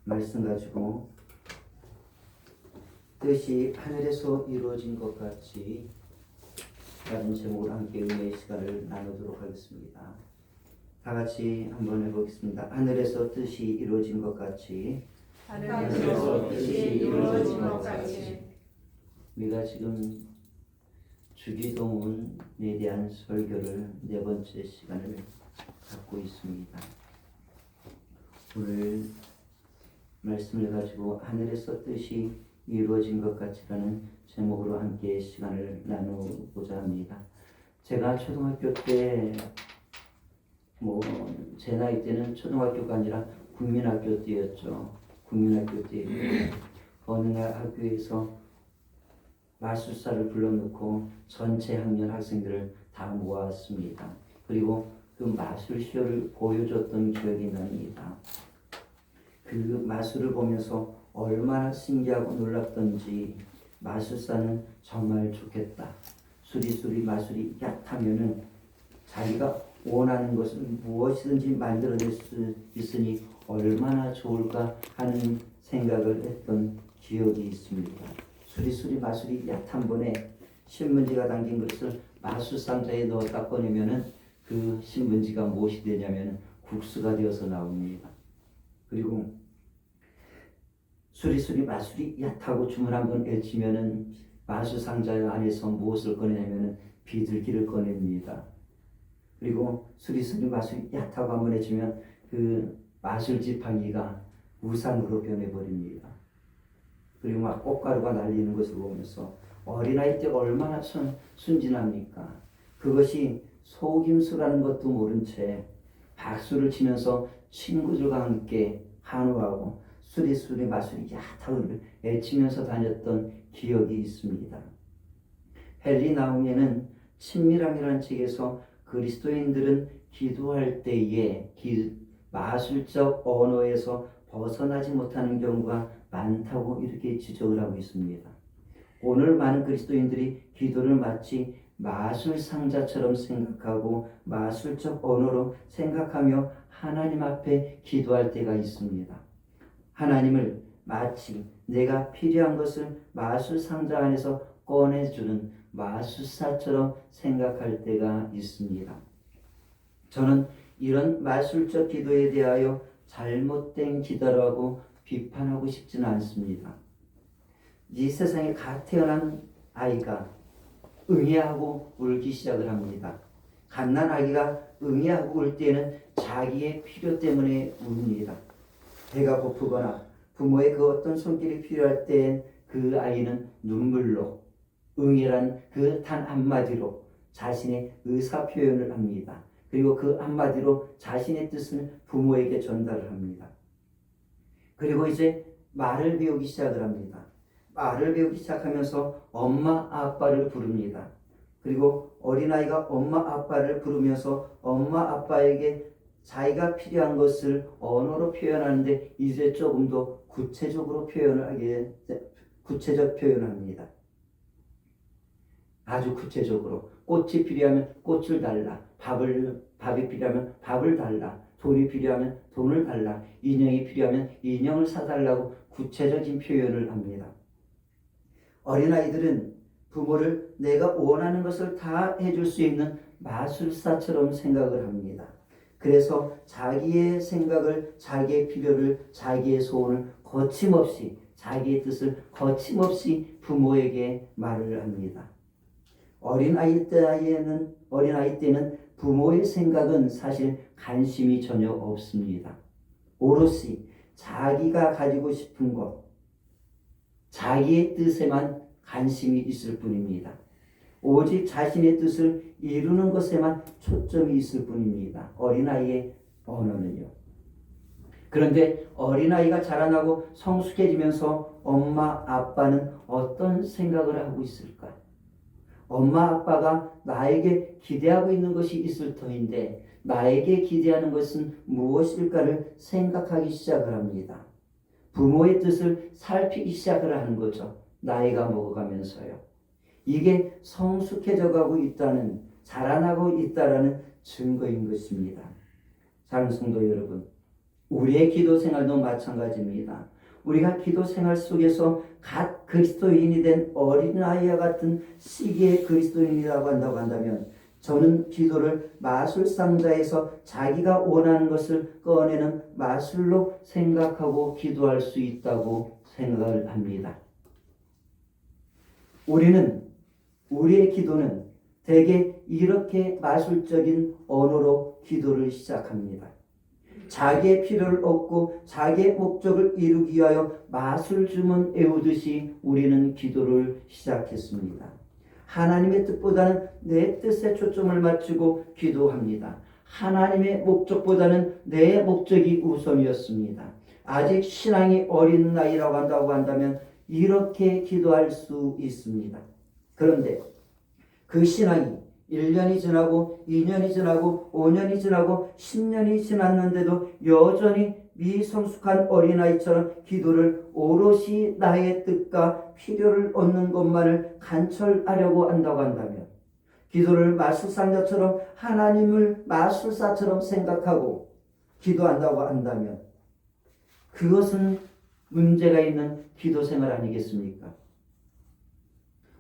말씀 가지고 뜻이 하늘에서 이루어진 것 같이 라는 제목으로 함께 은혜의 시간을 나누도록 하겠습니다. 다 같이 한번 해보겠습니다. 하늘에서 뜻이 이루어진 것 같이. 하늘에서 뜻이 이루어진 것 같이. 우리가 지금 주기도문에 대한 설교를 네 번째 시간을 갖고 있습니다. 오늘 말씀을 가지고 하늘에서 뜻이 이루어진 것 같이라는 제목으로 함께 시간을 나누고자 합니다. 제가 초등학교 때 제 나이 때는 초등학교가 아니라 국민학교 때였죠. 국민학교 때 어느 날 학교에서 마술사를 불러놓고 전체 학년 학생들을 다 모았습니다. 그리고 그 마술쇼를 보여줬던 기억이 납니다. 그 마술을 보면서 얼마나 신기하고 놀랍던지 마술사는 정말 좋겠다. 수리수리 마술이 얕하면은 자기가 원하는 것을 무엇이든지 만들어낼 수 있으니 얼마나 좋을까 하는 생각을 했던 기억이 있습니다. 수리수리 마술이 얕한 번에 신문지가 담긴 것을 마술 상자에 넣었다 꺼내면은 그 신문지가 무엇이 되냐면 국수가 되어서 나옵니다. 그리고 수리수리 마술이 얕다고 주문 한번 외치면은 마술 상자 안에서 무엇을 꺼내냐면은 비둘기를 꺼냅니다. 그리고 수리수리 마술이 얕다고 한번 외치면 그 마술 지팡이가 우산으로 변해버립니다. 그리고 막 꽃가루가 날리는 것을 보면서 어린아이 때 얼마나 순진합니까? 그것이 속임수라는 것도 모른 채 박수를 치면서 친구들과 함께 한우하고 수리수리 마술이 얕다고 외치면서 다녔던 기억이 있습니다. 헨리 나우미는 친밀함이라는 책에서 그리스도인들은 기도할 때에 마술적 언어에서 벗어나지 못하는 경우가 많다고 이렇게 지적을 하고 있습니다. 오늘 많은 그리스도인들이 기도를 마치 마술 상자처럼 생각하고 마술적 언어로 생각하며 하나님 앞에 기도할 때가 있습니다. 하나님을 마치 내가 필요한 것을 마술 상자 안에서 꺼내주는 마술사처럼 생각할 때가 있습니다. 저는 이런 마술적 기도에 대하여 잘못된 기도라고 비판하고 싶지는 않습니다. 이 세상에 갓 태어난 아이가 응애하고 울기 시작을 합니다. 갓난 아기가 응애하고 울 때에는 자기의 필요 때문에 웁니다. 배가 고프거나 부모의 그 어떤 손길이 필요할 때 그 아이는 눈물로 응애란 그 단 한마디로 자신의 의사 표현을 합니다. 그리고 그 한마디로 자신의 뜻을 부모에게 전달을 합니다. 그리고 이제 말을 배우기 시작을 합니다. 말을 배우기 시작하면서 엄마 아빠를 부릅니다. 그리고 어린아이가 엄마 아빠를 부르면서 엄마 아빠에게 자기가 필요한 것을 언어로 표현하는데 이제 조금 더 구체적 표현을 합니다. 아주 구체적으로 꽃이 필요하면 꽃을 달라, 밥이 필요하면 밥을 달라, 돈이 필요하면 돈을 달라, 인형이 필요하면 인형을 사달라고 구체적인 표현을 합니다. 어린아이들은 부모를 내가 원하는 것을 다 해줄 수 있는 마술사처럼 생각을 합니다. 그래서 자기의 생각을, 자기의 필요를, 자기의 소원을 거침없이, 자기의 뜻을 거침없이 부모에게 말을 합니다. 어린아이 때는 부모의 생각은 사실 관심이 전혀 없습니다. 오롯이 자기가 가지고 싶은 것, 자기의 뜻에만 관심이 있을 뿐입니다. 오직 자신의 뜻을 이루는 것에만 초점이 있을 뿐입니다. 어린아이의 언어는요. 그런데 어린아이가 자라나고 성숙해지면서 엄마, 아빠는 어떤 생각을 하고 있을까? 엄마, 아빠가 나에게 기대하고 있는 것이 있을 터인데 나에게 기대하는 것은 무엇일까를 생각하기 시작을 합니다. 부모의 뜻을 살피기 시작을 하는 거죠. 나이가 먹어가면서요. 이게 성숙해져 가고 있다는, 자라나고 있다라는 증거인 것입니다. 사랑하는 성도 여러분, 우리의 기도 생활도 마찬가지입니다. 우리가 기도 생활 속에서 갓 그리스도인이 된 어린아이와 같은 시기의 그리스도인이라고 한다면 저는 기도를 마술상자에서 자기가 원하는 것을 꺼내는 마술로 생각하고 기도할 수 있다고 생각을 합니다. 우리의 기도는 대개 이렇게 마술적인 언어로 기도를 시작합니다. 자기의 필요를 얻고 자기의 목적을 이루기 위하여 마술 주문 외우듯이 우리는 기도를 시작했습니다. 하나님의 뜻보다는 내 뜻에 초점을 맞추고 기도합니다. 하나님의 목적보다는 내 목적이 우선이었습니다. 아직 신앙이 어린 나이라고 한다면 이렇게 기도할 수 있습니다. 그런데 그 신앙이 1년이 지나고 2년이 지나고 5년이 지나고 10년이 지났는데도 여전히 미성숙한 어린아이처럼 기도를 오롯이 나의 뜻과 필요를 얻는 것만을 간철하려고 한다고 한다면, 기도를 마술상자처럼 하나님을 마술사처럼 생각하고 기도한다고 한다면 그것은 문제가 있는 기도 생활 아니겠습니까?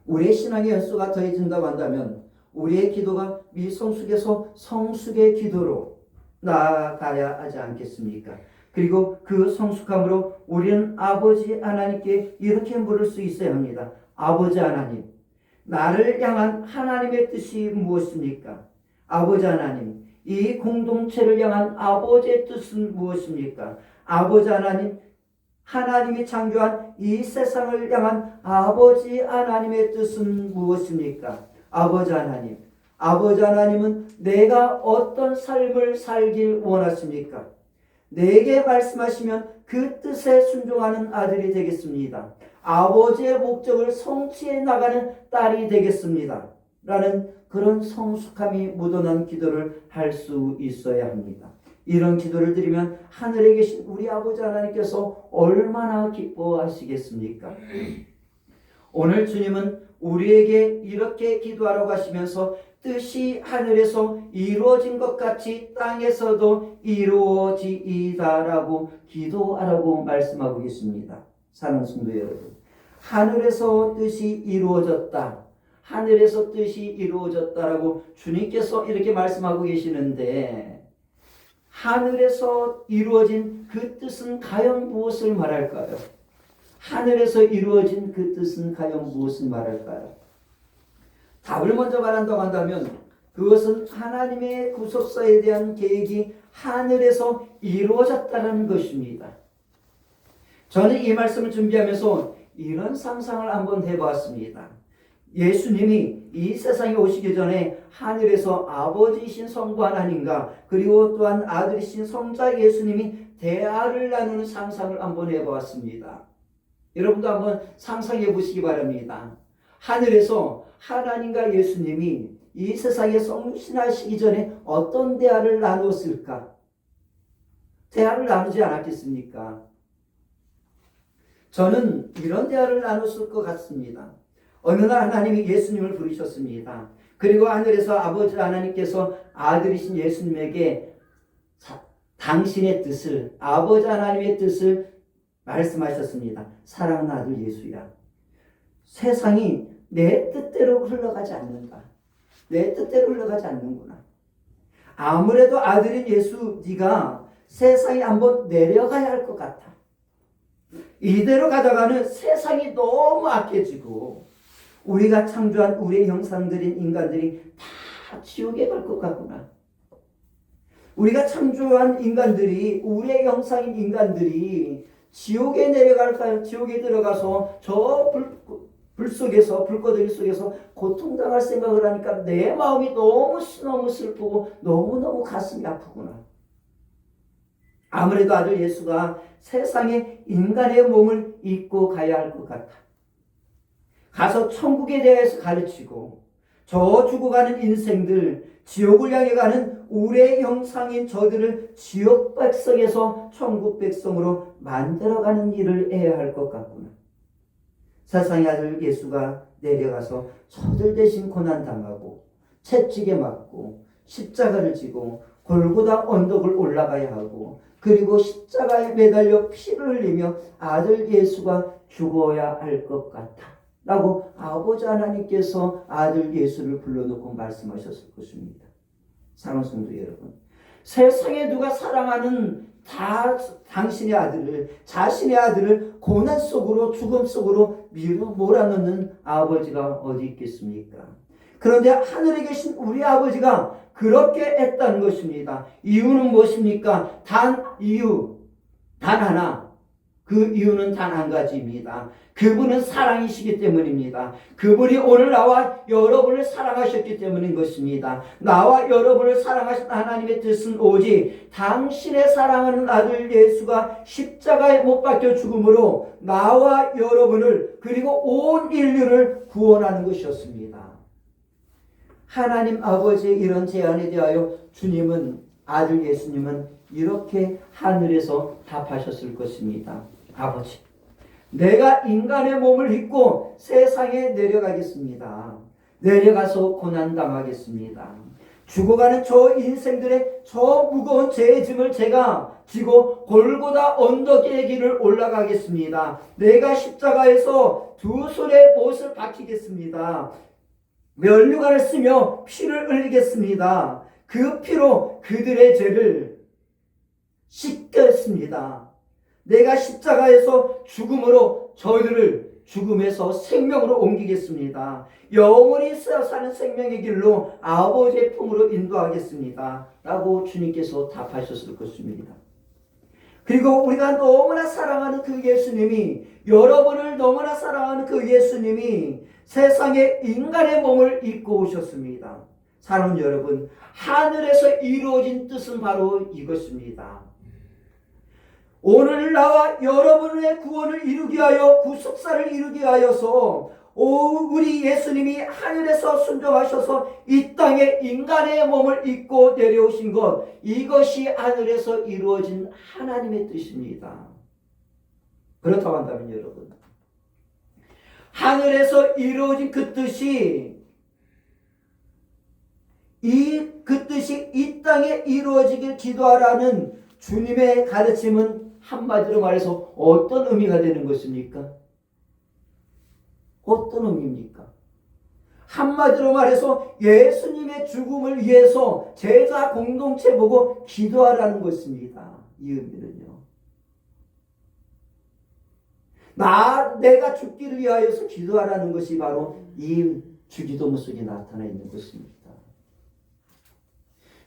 우리의 신앙의 연수가 더해진다고 한다면 우리의 기도가 미성숙에서 성숙의 기도로 나아가야 하지 않겠습니까? 그리고 그 성숙함으로 우리는 아버지 하나님께 이렇게 물을 수 있어야 합니다. 아버지 하나님, 나를 향한 하나님의 뜻이 무엇입니까? 아버지 하나님, 이 공동체를 향한 아버지의 뜻은 무엇입니까? 아버지 하나님, 하나님이 창조한 이 세상을 향한 아버지 하나님의 뜻은 무엇입니까? 아버지 하나님은 내가 어떤 삶을 살길 원하십니까? 내게 말씀하시면 그 뜻에 순종하는 아들이 되겠습니다. 아버지의 목적을 성취해 나가는 딸이 되겠습니다. 라는 그런 성숙함이 묻어난 기도를 할 수 있어야 합니다. 이런 기도를 드리면 하늘에 계신 우리 아버지 하나님께서 얼마나 기뻐하시겠습니까? 오늘 주님은 우리에게 이렇게 기도하라고 하시면서 뜻이 하늘에서 이루어진 것 같이 땅에서도 이루어지이다라고 기도하라고 말씀하고 계십니다. 사랑하는 성도 여러분, 하늘에서 뜻이 이루어졌다, 하늘에서 뜻이 이루어졌다라고 주님께서 이렇게 말씀하고 계시는데, 하늘에서 이루어진 그 뜻은 과연 무엇을 말할까요? 하늘에서 이루어진 그 뜻은 과연 무엇을 말할까요? 답을 먼저 말한다고 한다면 그것은 하나님의 구속사에 대한 계획이 하늘에서 이루어졌다는 것입니다. 저는 이 말씀을 준비하면서 이런 상상을 한번 해보았습니다. 예수님이 이 세상에 오시기 전에 하늘에서 아버지이신 성부 하나님과 그리고 또한 아들이신 성자 예수님이 대화를 나누는 상상을 한번 해보았습니다. 여러분도 한번 상상해 보시기 바랍니다. 하늘에서 하나님과 예수님이 이 세상에 성신하시기 전에 어떤 대화를 나누었을까? 대화를 나누지 않았겠습니까? 저는 이런 대화를 나눴을 것 같습니다. 어느 날 하나님이 예수님을 부르셨습니다. 그리고 하늘에서 아버지 하나님께서 아들이신 예수님에게 당신의 뜻을, 아버지 하나님의 뜻을 말씀하셨습니다. 사랑하는 아들 예수야, 세상이 내 뜻대로 흘러가지 않는다. 내 뜻대로 흘러가지 않는구나. 아무래도 아들인 예수, 네가 세상에 한번 내려가야 할 것 같아. 이대로 가다가는 세상이 너무 악해지고 우리가 창조한 우리의 형상들인 인간들이 다 지옥에 갈 것 같구나. 우리가 창조한 인간들이, 우리의 형상인 인간들이 지옥에 내려갈까요? 지옥에 들어가서 저 불속에서, 불거더기 속에서 고통당할 생각을 하니까 내 마음이 너무 슬프고 너무너무 가슴이 아프구나. 아무래도 아들 예수가 세상에 인간의 몸을 입고 가야 할 것 같아. 가서 천국에 대해서 가르치고 저 죽어가는 인생들, 지옥을 향해 가는 우리의 형상인 저들을 지옥 백성에서 천국 백성으로 만들어가는 일을 해야 할 것 같구나. 세상의 아들 예수가 내려가서 저들 대신 고난당하고 채찍에 맞고 십자가를 지고 골고다 언덕을 올라가야 하고 그리고 십자가에 매달려 피를 흘리며 아들 예수가 죽어야 할 것 같아 라고 아버지 하나님께서 아들 예수를 불러놓고 말씀하셨을 것입니다. 사랑하는 성도 여러분, 세상에 누가 사랑하는 당신의 아들을, 자신의 아들을 고난 속으로, 죽음 속으로 밀어 몰아넣는 아버지가 어디 있겠습니까? 그런데 하늘에 계신 우리 아버지가 그렇게 했다는 것입니다. 이유는 무엇입니까? 단 하나. 그 이유는 단 한 가지입니다. 그분은 사랑이시기 때문입니다. 그분이 오늘 나와 여러분을 사랑하셨기 때문인 것입니다. 나와 여러분을 사랑하신 하나님의 뜻은 오직 당신의 사랑하는 아들 예수가 십자가에 못 박혀 죽음으로 나와 여러분을 그리고 온 인류를 구원하는 것이었습니다. 하나님 아버지의 이런 제안에 대하여 주님은, 아들 예수님은 이렇게 하늘에서 답하셨을 것입니다. 아버지, 내가 인간의 몸을 입고 세상에 내려가겠습니다. 내려가서 고난당하겠습니다. 죽어가는 저 인생들의 저 무거운 죄의 짐을 제가 지고 골고다 언덕의 길을 올라가겠습니다. 내가 십자가에서 두 손에 못을 박히겠습니다. 면류관을 쓰며 피를 흘리겠습니다. 그 피로 그들의 죄를 씻겠습니다. 내가 십자가에서 죽음으로 저희들을 죽음에서 생명으로 옮기겠습니다. 영원히 사는 생명의 길로 아버지의 품으로 인도하겠습니다. 라고 주님께서 답하셨을 것입니다. 그리고 우리가 너무나 사랑하는 그 예수님이, 여러분을 너무나 사랑하는 그 예수님이 세상에 인간의 몸을 입고 오셨습니다. 사랑하는 여러분, 하늘에서 이루어진 뜻은 바로 이것입니다. 오늘 나와 여러분의 구원을 이루기 위하여, 구속사를 이루기 위하여서 우리 예수님이 하늘에서 순종하셔서 이 땅에 인간의 몸을 입고 내려오신 것, 이것이 하늘에서 이루어진 하나님의 뜻입니다. 그렇다고 한다면 여러분, 하늘에서 이루어진 그 뜻이 이 땅에 이루어지길 기도하라는 주님의 가르침은 한마디로 말해서 어떤 의미가 되는 것입니까? 어떤 의미입니까? 한마디로 말해서 예수님의 죽음을 위해서 제자 공동체 보고 기도하라는 것입니다. 이 의미는요. 내가 죽기를 위하여서 기도하라는 것이 바로 이 주기도문 속에 나타나 있는 것입니다.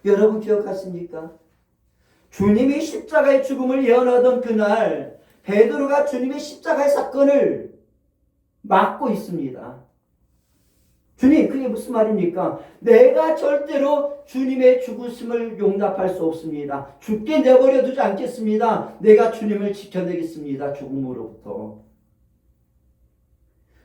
여러분 기억하십니까? 주님이 십자가의 죽음을 예언하던 그날 베드로가 주님의 십자가의 사건을 막고 있습니다. 주님, 그게 무슨 말입니까? 내가 절대로 주님의 죽으심을 용납할 수 없습니다. 죽게 내버려 두지 않겠습니다. 내가 주님을 지켜내겠습니다. 죽음으로부터.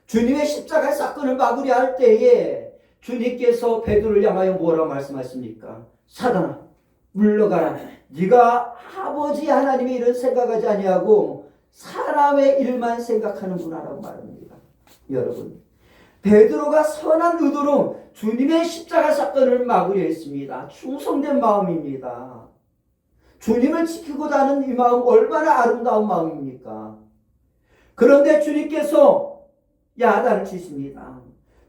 주님의 십자가의 사건을 막으려 할 때에 주님께서 베드로를 향하여 뭐라고 말씀하십니까? 사단아, 물러가라. 네가 아버지 하나님의 일을 생각하지 아니하고 사람의 일만 생각하는구나라고 말합니다. 여러분, 베드로가 선한 의도로 주님의 십자가 사건을 막으려 했습니다. 충성된 마음입니다. 주님을 지키고자 하는 이 마음 얼마나 아름다운 마음입니까? 그런데 주님께서 야단을 치십니다.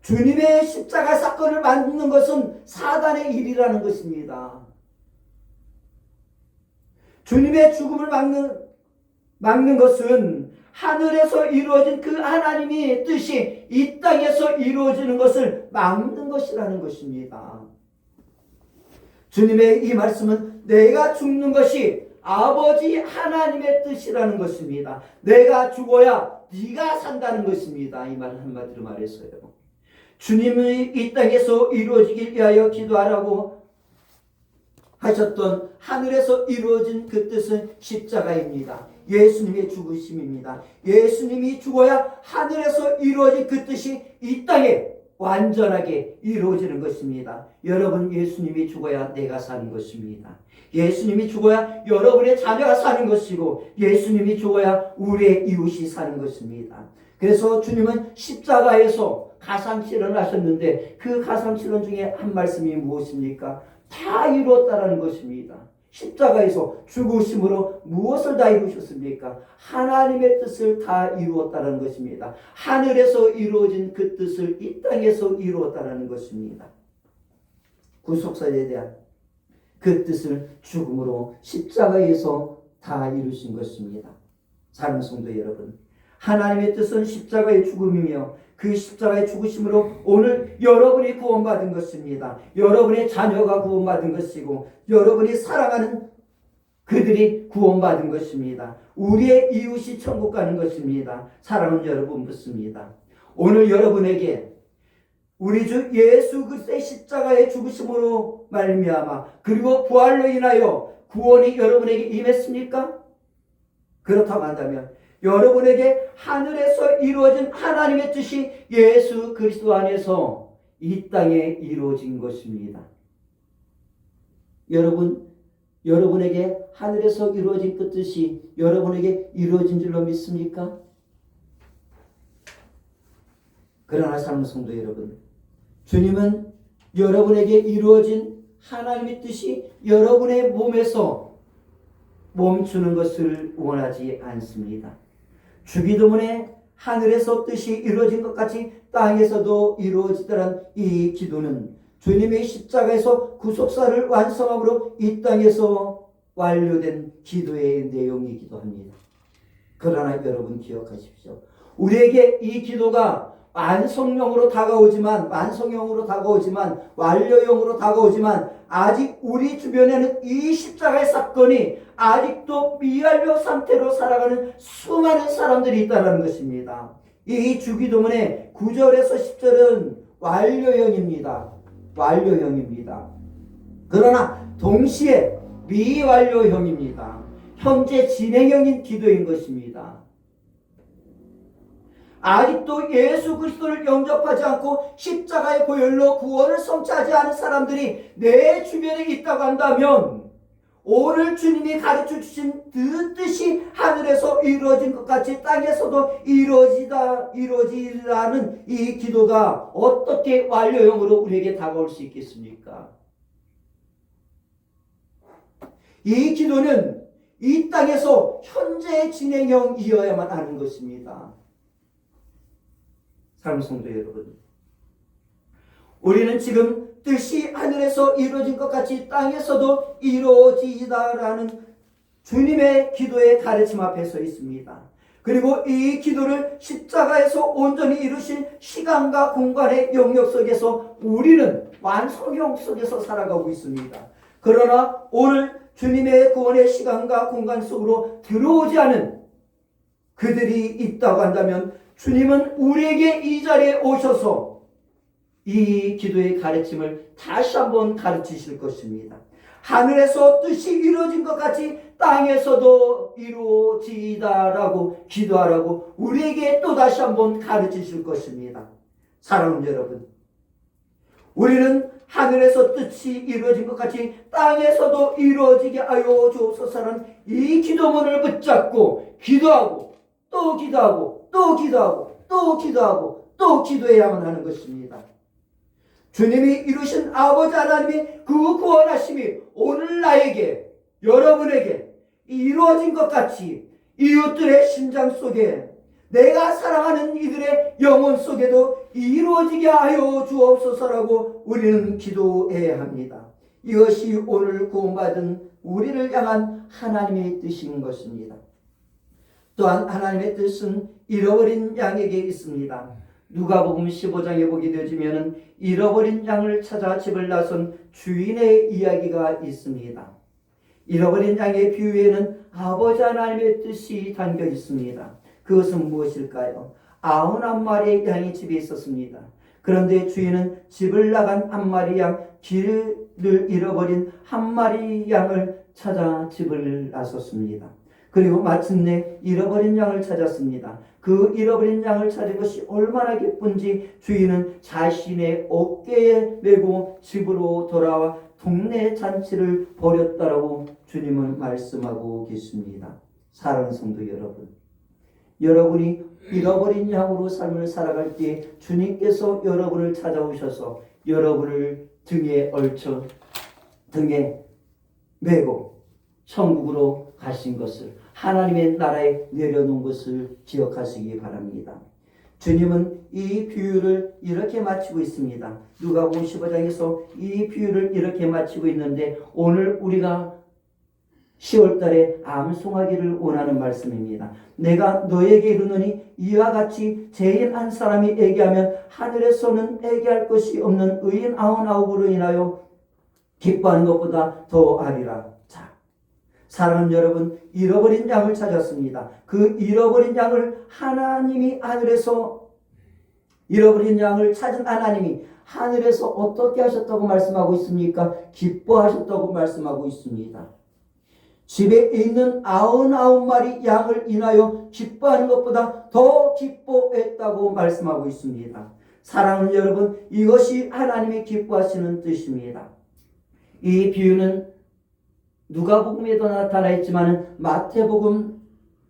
주님의 십자가 사건을 막는 것은 사단의 일이라는 것입니다. 주님의 죽음을 막는 것은 하늘에서 이루어진 그 하나님의 뜻이 이 땅에서 이루어지는 것을 막는 것이라는 것입니다. 주님의 이 말씀은 내가 죽는 것이 아버지 하나님의 뜻이라는 것입니다. 내가 죽어야 네가 산다는 것입니다. 이 말은 한마디로 말해서요. 주님이 이 땅에서 이루어지길 위하여 기도하라고 하셨던 하늘에서 이루어진 그 뜻은 십자가입니다. 예수님의 죽으심입니다. 예수님이 죽어야 하늘에서 이루어진 그 뜻이 이 땅에 완전하게 이루어지는 것입니다. 여러분, 예수님이 죽어야 내가 사는 것입니다. 예수님이 죽어야 여러분의 자녀가 사는 것이고 예수님이 죽어야 우리의 이웃이 사는 것입니다. 그래서 주님은 십자가에서 가상실현을 하셨는데 그 가상실현 중에 한 말씀이 무엇입니까? 다 이루었다라는 것입니다. 십자가에서 죽으심으로 무엇을 다 이루셨습니까? 하나님의 뜻을 다 이루었다는 것입니다. 하늘에서 이루어진 그 뜻을 이 땅에서 이루었다는 것입니다. 구속사에 대한 그 뜻을 죽음으로 십자가에서 다 이루신 것입니다. 사랑하는 성도 여러분, 하나님의 뜻은 십자가의 죽음이며 그 십자가의 죽으심으로 오늘 여러분이 구원받은 것입니다. 여러분의 자녀가 구원받은 것이고 여러분이 사랑하는 그들이 구원받은 것입니다. 우리의 이웃이 천국 가는 것입니다. 사랑하는 여러분 묻습니다. 오늘 여러분에게 우리 주 예수 그리스도의 십자가의 죽으심으로 말미암아 그리고 부활로 인하여 구원이 여러분에게 임했습니까? 그렇다고 한다면 여러분에게 하늘에서 이루어진 하나님의 뜻이 예수 그리스도 안에서 이 땅에 이루어진 것입니다. 여러분에게 하늘에서 이루어진 그 뜻이 여러분에게 이루어진 줄로 믿습니까? 그러나 사랑하는 성도 여러분, 주님은 여러분에게 이루어진 하나님의 뜻이 여러분의 몸에서 멈추는 것을 원하지 않습니다. 주기도문에 하늘에서 뜻이 이루어진 것 같이 땅에서도 이루어지더란 이 기도는 주님의 십자가에서 구속사를 완성함으로 이 땅에서 완료된 기도의 내용이기도 합니다. 그러나 여러분 기억하십시오. 우리에게 이 기도가 완성형으로 다가오지만 완료형으로 다가오지만 아직 우리 주변에는 이 십자가의 사건이 아직도 미완료 상태로 살아가는 수많은 사람들이 있다는 것입니다. 이 주기도문의 9절에서 10절은 완료형입니다. 그러나 동시에 미완료형입니다. 현재 진행형인 기도인 것입니다. 아직도 예수 그리스도를 영접하지 않고 십자가의 보혈로 구원을 성취하지 않은 사람들이 내 주변에 있다고 한다면 오늘 주님이 가르쳐 주신 그 뜻이 하늘에서 이루어진 것 같이 땅에서도 이루어지라는 이 기도가 어떻게 완료형으로 우리에게 다가올 수 있겠습니까? 이 기도는 이 땅에서 현재 진행형이어야만 하는 것입니다. 사랑하는 성도 여러분, 우리는 지금 뜻이 하늘에서 이루어진 것 같이 땅에서도 이루어지다라는 주님의 기도의 가르침 앞에 서 있습니다. 그리고 이 기도를 십자가에서 온전히 이루신 시간과 공간의 영역 속에서 우리는 완성형 속에서 살아가고 있습니다. 그러나 오늘 주님의 구원의 시간과 공간 속으로 들어오지 않은 그들이 있다고 한다면 주님은 우리에게 이 자리에 오셔서 이 기도의 가르침을 다시 한번 가르치실 것입니다. 하늘에서 뜻이 이루어진 것 같이 땅에서도 이루어지다라고 기도하라고 우리에게 또 다시 한번 가르치실 것입니다. 사랑하는 여러분, 우리는 하늘에서 뜻이 이루어진 것 같이 땅에서도 이루어지게 하여 주옵소서라는 이 기도문을 붙잡고 기도하고 또 기도하고 또 기도하고 또 기도하고 또 기도해야만 하는 것입니다. 주님이 이루신 아버지 하나님의 그 구원하심이 오늘 나에게 여러분에게 이루어진 것 같이 이웃들의 심장 속에 내가 사랑하는 이들의 영혼 속에도 이루어지게 하여 주옵소서라고 우리는 기도해야 합니다. 이것이 오늘 구원받은 우리를 향한 하나님의 뜻인 것입니다. 또한 하나님의 뜻은 잃어버린 양에게 있습니다. 누가복음 15장에 보게 되어지면 잃어버린 양을 찾아 집을 나선 주인의 이야기가 있습니다. 잃어버린 양의 비유에는 아버지 하나님의 뜻이 담겨 있습니다. 그것은 무엇일까요? 99마리의 양이 집에 있었습니다. 그런데 주인은 집을 나간 한 마리 양, 길을 잃어버린 한 마리 양을 찾아 집을 나섰습니다. 그리고 마침내 잃어버린 양을 찾았습니다. 그 잃어버린 양을 찾은 것이 얼마나 기쁜지 주인은 자신의 어깨에 메고 집으로 돌아와 동네 잔치를 벌였다라고 주님은 말씀하고 계십니다. 사랑하는 성도 여러분, 여러분이 잃어버린 양으로 삶을 살아갈 때 주님께서 여러분을 찾아오셔서 여러분을 등에 얽혀 등에 메고 천국으로 가신 것을, 하나님의 나라에 내려놓은 것을 기억하시기 바랍니다. 주님은 이 비유를 이렇게 마치고 있습니다. 누가복음 15장에서 이 비유를 이렇게 마치고 있는데, 오늘 우리가 10월달에 암송하기를 원하는 말씀입니다. 내가 너에게 이르노니 이와 같이 죄인 한 사람이 애기하면 하늘에서는 애기할 것이 없는 의인 99으로 인하여 기뻐하는 것보다 더하리라. 자, 사랑하는 여러분, 잃어버린 양을 찾았습니다. 그 잃어버린 양을 하나님이 하늘에서, 잃어버린 양을 찾은 하나님이 하늘에서 어떻게 하셨다고 말씀하고 있습니까? 기뻐하셨다고 말씀하고 있습니다. 집에 있는 99마리 양을 인하여 기뻐하는 것보다 더 기뻐했다고 말씀하고 있습니다. 사랑하는 여러분, 이것이 하나님이 기뻐하시는 뜻입니다. 이 비유는 누가복음에도 나타나 있지만 마태복음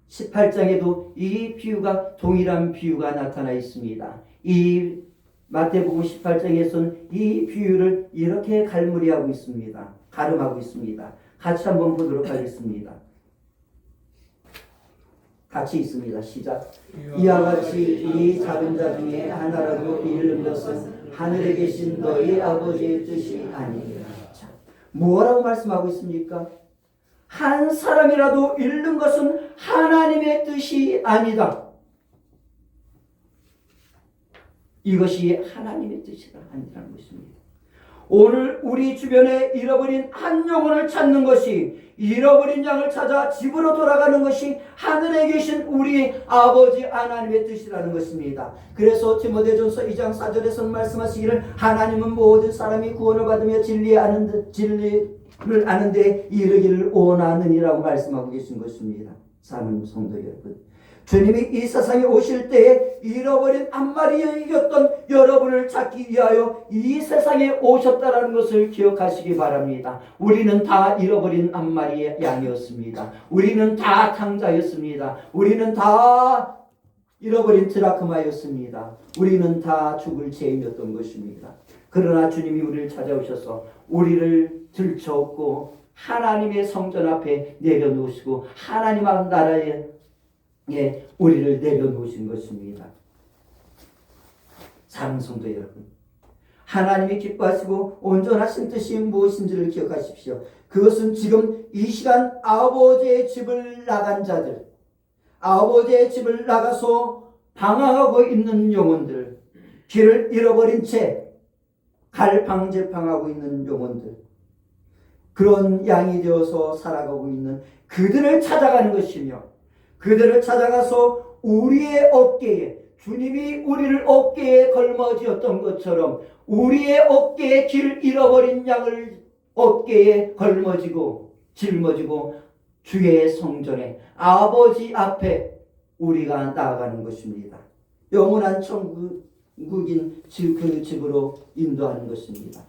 18장에도 이 비유가, 동일한 비유가 나타나 있습니다. 이 마태복음 18장에서는 이 비유를 이렇게 갈무리하고 있습니다. 가름하고 있습니다. 같이 한번 보도록 하겠습니다. 같이 있습니다. 시작. 이와 같이 이 작은 자 중에 하나라도 잃는 것은 하늘에 계신 너희 아버지의 뜻이 아니니라. 자, 뭐라고 말씀하고 있습니까? 한 사람이라도 잃는 것은 하나님의 뜻이 아니다. 이것이 하나님의 뜻이 아니라는 것입니다. 오늘 우리 주변에 잃어버린 한 영혼을 찾는 것이, 잃어버린 양을 찾아 집으로 돌아가는 것이 하늘에 계신 우리 아버지 하나님의 뜻이라는 것입니다. 그래서 디모데전서 2장 4절에서 말씀하시기를 하나님은 모든 사람이 구원을 받으며 진리를 아는 데 이르기를 원하느니라고 말씀하고 계신 것입니다. 사랑하는 성도 여러분, 주님이 이 세상에 오실 때에 잃어버린 한 마리의 이겼던 여러분을 찾기 위하여 이 세상에 오셨다라는 것을 기억하시기 바랍니다. 우리는 다 잃어버린 한 마리의 양이었습니다. 우리는 다 탕자였습니다. 우리는 다 잃어버린 드라크마였습니다. 우리는 다 죽을 죄인이었던 것입니다. 그러나 주님이 우리를 찾아오셔서 우리를 들쳐업고 하나님의 성전 앞에 내려놓으시고 하나님 나라에 우리를 내려놓으신 것입니다. 사랑하는 성도 여러분, 하나님이 기뻐하시고 온전하신 뜻이 무엇인지를 기억하십시오. 그것은 지금 이 시간 아버지의 집을 나간 자들, 아버지의 집을 나가서 방황하고 있는 영혼들, 길을 잃어버린 채 갈팡질팡하고 있는 영혼들, 그런 양이 되어서 살아가고 있는 그들을 찾아가는 것이며, 그들을 찾아가서 우리의 어깨에, 주님이 우리를 어깨에 걸머쥐었던 것처럼 우리의 어깨에 길 잃어버린 양을 어깨에 걸머쥐고 짊어지고 주의 성전에 아버지 앞에 우리가 나아가는 것입니다. 영원한 천국인 그 집으로 인도하는 것입니다.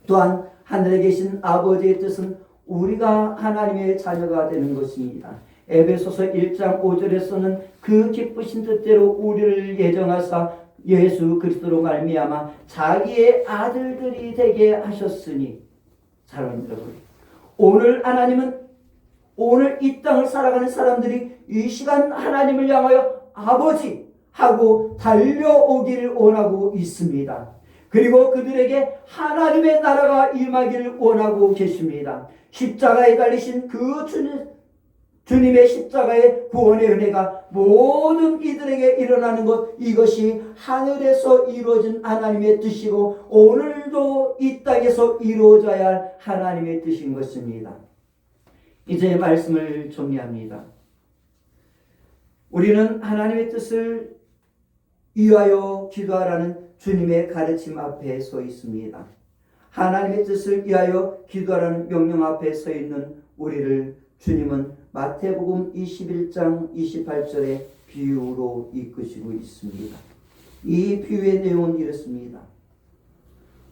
또한 하늘에 계신 아버지의 뜻은 우리가 하나님의 자녀가 되는 것입니다. 에베소서 1장 5절에서는 그 기쁘신 뜻대로 우리를 예정하사 예수 그리스도로 말미암아 자기의 아들들이 되게 하셨으니, 사랑하는 여러분, 오늘 하나님은 오늘 이 땅을 살아가는 사람들이 이 시간 하나님을 향하여 아버지 하고 달려오기를 원하고 있습니다. 그리고 그들에게 하나님의 나라가 임하기를 원하고 계십니다. 십자가에 달리신 그 주님의 십자가의 구원의 은혜가 모든 이들에게 일어나는 것, 이것이 하늘에서 이루어진 하나님의 뜻이고 오늘도 이 땅에서 이루어져야 할 하나님의 뜻인 것입니다. 이제 말씀을 정리합니다. 우리는 하나님의 뜻을 위하여 기도하라는 주님의 가르침 앞에 서 있습니다. 하나님의 뜻을 위하여 기도하라는 명령 앞에 서 있는 우리를 주님은 마태복음 21장 28절의 비유로 이끄시고 있습니다. 이 비유의 내용은 이렇습니다.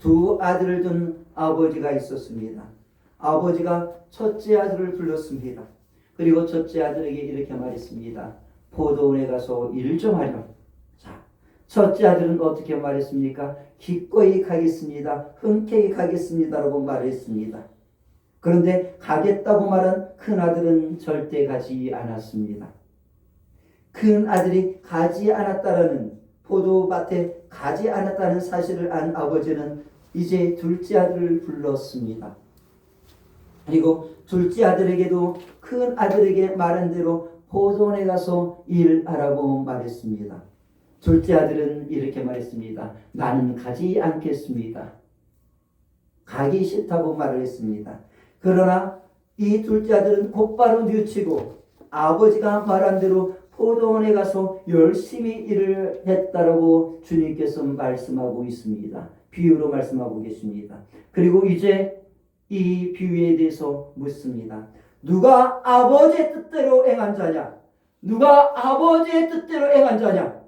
두 아들을 둔 아버지가 있었습니다. 아버지가 첫째 아들을 불렀습니다. 그리고 첫째 아들에게 이렇게 말했습니다. 포도원에 가서 일 좀 하렴. 자, 첫째 아들은 어떻게 말했습니까? 기꺼이 가겠습니다. 흔쾌히 가겠습니다라고 말했습니다. 그런데 가겠다고 말한 큰아들은 절대 가지 않았습니다. 큰아들이 가지 않았다라는, 포도밭에 가지 않았다는 사실을 안 아버지는 이제 둘째 아들을 불렀습니다. 그리고 둘째 아들에게도 큰아들에게 말한 대로 포도원에 가서 일하라고 말했습니다. 둘째 아들은 이렇게 말했습니다. 나는 가지 않겠습니다. 가기 싫다고 말을 했습니다. 그러나 이 둘째 아들은 곧바로 뉘우치고 아버지가 말한 대로 포도원에 가서 열심히 일을 했다라고 주님께서 말씀하고 있습니다. 비유로 말씀하고 계십니다. 그리고 이제 이 비유에 대해서 묻습니다. 누가 아버지의 뜻대로 행한 자냐? 누가 아버지의 뜻대로 행한 자냐?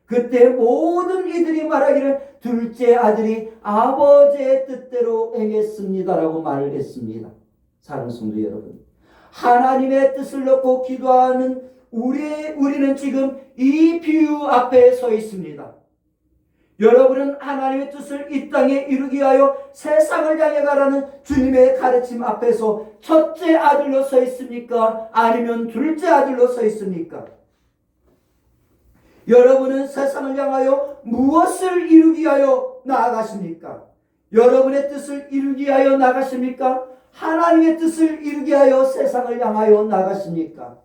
그때 모든 이들이 말하기를 둘째 아들이 아버지의 뜻대로 행했습니다라고 말을 했습니다. 사랑하는 성도 여러분, 하나님의 뜻을 놓고 기도하는 우리는 지금 이 비유 앞에 서 있습니다. 여러분은 하나님의 뜻을 이 땅에 이루기 위하여 세상을 향해 가라는 주님의 가르침 앞에서 첫째 아들로 서 있습니까? 아니면 둘째 아들로 서 있습니까? 여러분은 세상을 향하여 무엇을 이루기 위하여 나아가십니까? 여러분의 뜻을 이루기 위하여 나가십니까? 하나님의 뜻을 이루기 위하여 세상을 향하여 나가십니까?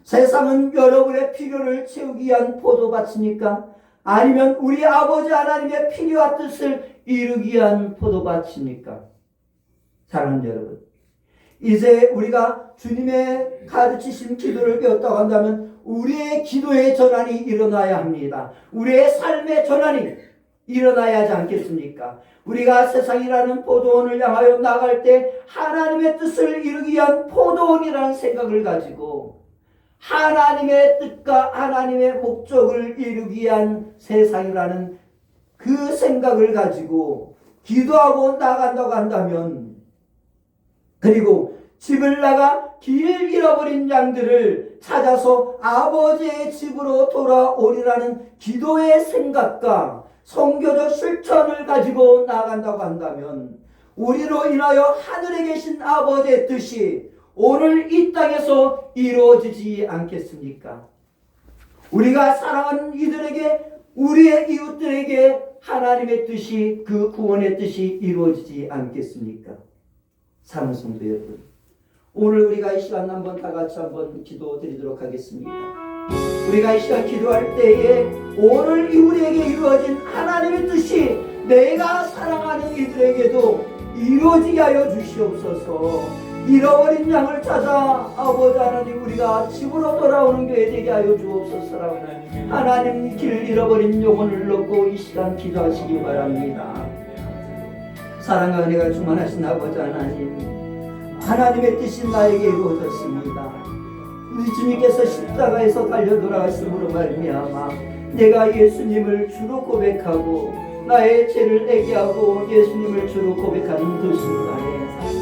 세상은 여러분의 필요를 채우기 위한 포도밭입니까? 아니면 우리 아버지 하나님의 필요와 뜻을 이루기 위한 포도밭입니까? 사랑하는 여러분, 이제 우리가 주님의 가르치신 기도를 배웠다고 한다면 우리의 기도의 전환이 일어나야 합니다. 우리의 삶의 전환이 일어나야 하지 않겠습니까? 우리가 세상이라는 포도원을 향하여 나갈 때 하나님의 뜻을 이루기 위한 포도원이라는 생각을 가지고 하나님의 뜻과 하나님의 목적을 이루기 위한 세상이라는 그 생각을 가지고 기도하고 나간다고 한다면, 그리고 집을 나가 길 잃어버린 양들을 찾아서 아버지의 집으로 돌아오리라는 기도의 생각과 선교적 실천을 가지고 나간다고 한다면 우리로 인하여 하늘에 계신 아버지의 뜻이 오늘 이 땅에서 이루어지지 않겠습니까? 우리가 사랑하는 이들에게, 우리의 이웃들에게 하나님의 뜻이, 그 구원의 뜻이 이루어지지 않겠습니까? 사랑하는 성도 여러분, 오늘 우리가 이 시간 한번 다 같이 한번 기도 드리도록 하겠습니다. 우리가 이 시간 기도할 때에 오늘 우리에게 이루어진 하나님의 뜻이 내가 사랑하는 이들에게도 이루어지게 하여 주시옵소서. 잃어버린 양을 찾아 아버지 하나님 우리가 집으로 돌아오는 교회 되게 하여 주옵소서라고 하나님 길 잃어버린 영혼을 놓고 이 시간 기도하시기 바랍니다. 사랑과 은혜가 충만하신 아버지 하나님, 하나님의 뜻이 나에게 이루어졌습니다. 우리 주님께서 십자가에서 달려 돌아가심으로 말미암아 내가 예수님을 주로 고백하고 나의 죄를 애기하고 예수님을 주로 고백하는 그 순간에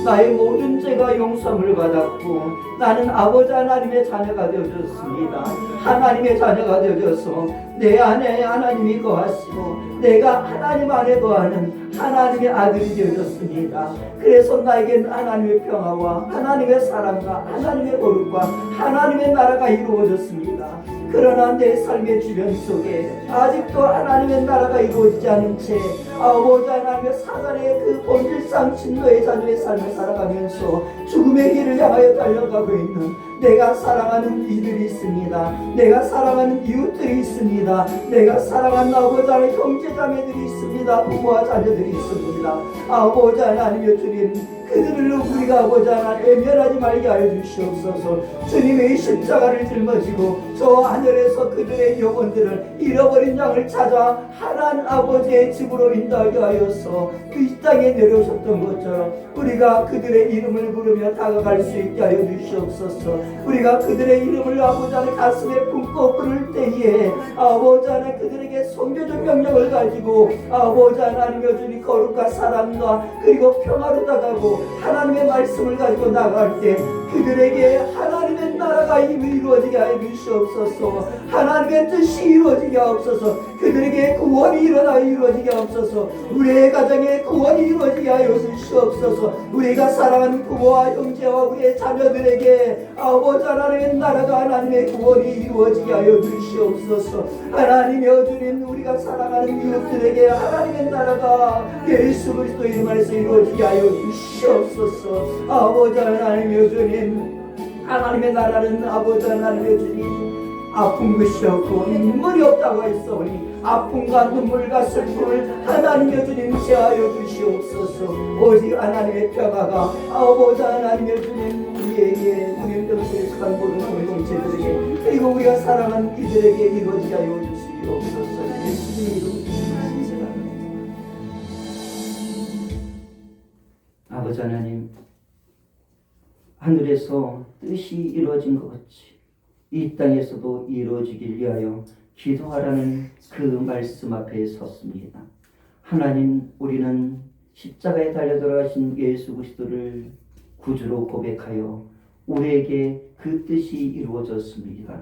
나의 모든 죄가 용서함을 받았고 나는 아버지 하나님의 자녀가 되어졌습니다. 하나님의 자녀가 되어져서 내 안에 하나님이 거하시고 내가 하나님 안에 거하는 하나님의 아들이 되어졌습니다. 그래서 나에게는 하나님의 평화와 하나님의 사랑과 하나님의 거룩과 하나님의 나라가 이루어졌습니다. 그러나 내 삶의 주변 속에 아직도 하나님의 나라가 이루어지지 않은 채 아버지 하나님의 사단의 그 본질상 진노의 자녀의 삶을 살아가면서 죽음의 길을 향하여 달려가고 있는 내가 사랑하는 이들이 있습니다. 내가 사랑하는 이웃들이 있습니다. 내가 사랑하는 아버지 하나님의 형제자매들이 있습니다. 부모와 자녀들이 있습니다. 아버지 하나님의 주님, 그들을 우리가 아버지 하나님 외면하지 말게 하여 주시옵소서. 주님의 십자가를 짊어지고 저 하늘에서 그들의 영혼들을 잃어버린 양을 찾아 하나님 아버지의 집으로 인도하게 하여서 그 이 땅에 내려오셨던 것처럼 우리가 그들의 이름을 부르며 다가갈 수 있게 하여 주시옵소서. 우리가 그들의 이름을 아버지 하나님 가슴에 품고 부를 때에 아버지 하나님 그들에게 선교적 명령을 가지고 아버지 하나님 여전히 거룩과 사랑과 그리고 평화로 다가고 하나님의 말씀을 가지고 나갈 때 그들에게 하나님의 나라가 이루어지게 하여 주시옵소서. 하나님의 뜻이 이루어지게 하옵소서. 그들에게 구원이 일어나 이루어지게 하옵소서. 우리의 가정에 구원이 이루어지게 하여 주시옵소서. 우리가 사랑하는 부모와 형제와 우리의 자녀들에게 아버지 하나님의 나라가 하나님의 구원이 이루어지게 하여 주시옵소서. 하나님의 주님, 우리가 사랑하는 이웃들에게 하나님의 나라가 예수 그리스도 이름 안에서 이루어지게 하여 주시옵소서. 아버지 하나님의 주님, 하나님의 나라는 아버지 하나님의 주님 아픈 것이 없고 눈물이 없다고 했사오니 아픔과 눈물과 슬픔을 하나님의 주님 제하여 주시옵소서. 오직 하나님의 평화가 아버지 하나님의 주님 우리에게 우리 병들을 속한 모든 공동체들에게 그리고 우리가 사랑하는 이들에게 이루어지게 하여 주시옵소서. 예수님 이름으로 기도합니다. 아버지 하나님, 하늘에서 뜻이 이루어진 것 같이 이 땅에서도 이루어지길 위하여 기도하라는 그 말씀 앞에 섰습니다. 하나님, 우리는 십자가에 달려 돌아가신 예수 그리스도를 구주로 고백하여 우리에게 그 뜻이 이루어졌습니다.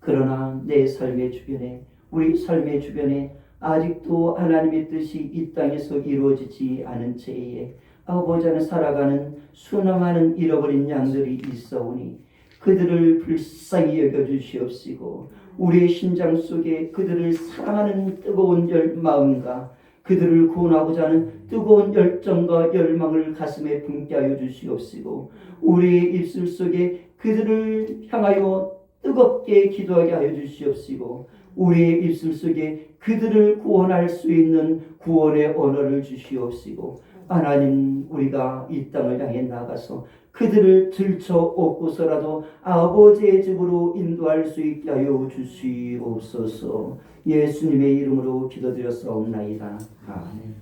그러나 내 삶의 주변에, 우리 삶의 주변에 아직도 하나님의 뜻이 이 땅에서 이루어지지 않은 채에 아버지 안에 살아가는 수많은 잃어버린 양들이 있어오니 그들을 불쌍히 여겨주시옵시고 우리의 심장 속에 그들을 사랑하는 뜨거운 마음과 그들을 구원하고자 하는 뜨거운 열정과 열망을 가슴에 품게 하여 주시옵시고 우리의 입술 속에 그들을 향하여 뜨겁게 기도하게 하여 주시옵시고 우리의 입술 속에 그들을 구원할 수 있는 구원의 언어를 주시옵시고 하나님, 우리가 이 땅을 향해 나가서 그들을 들쳐 업고서라도 아버지의 집으로 인도할 수 있게 하여 주시옵소서. 예수님의 이름으로 기도드렸사옵나이다. 아멘.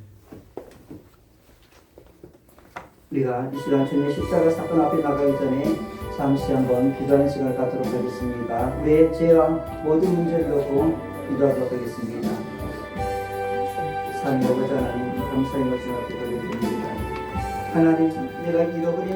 우리가 이 시간 주님의 십자가 사건 앞에 나가기 전에 잠시 한번 기도하는 시간을 갖도록 하겠습니다. 우리의 죄와 모든 문제를 놓고 기도하도록 하겠습니다. 사랑의 아버지 하나님, 감사의 말씀 앞에 드립니다. 하나님, 내가 잃어버린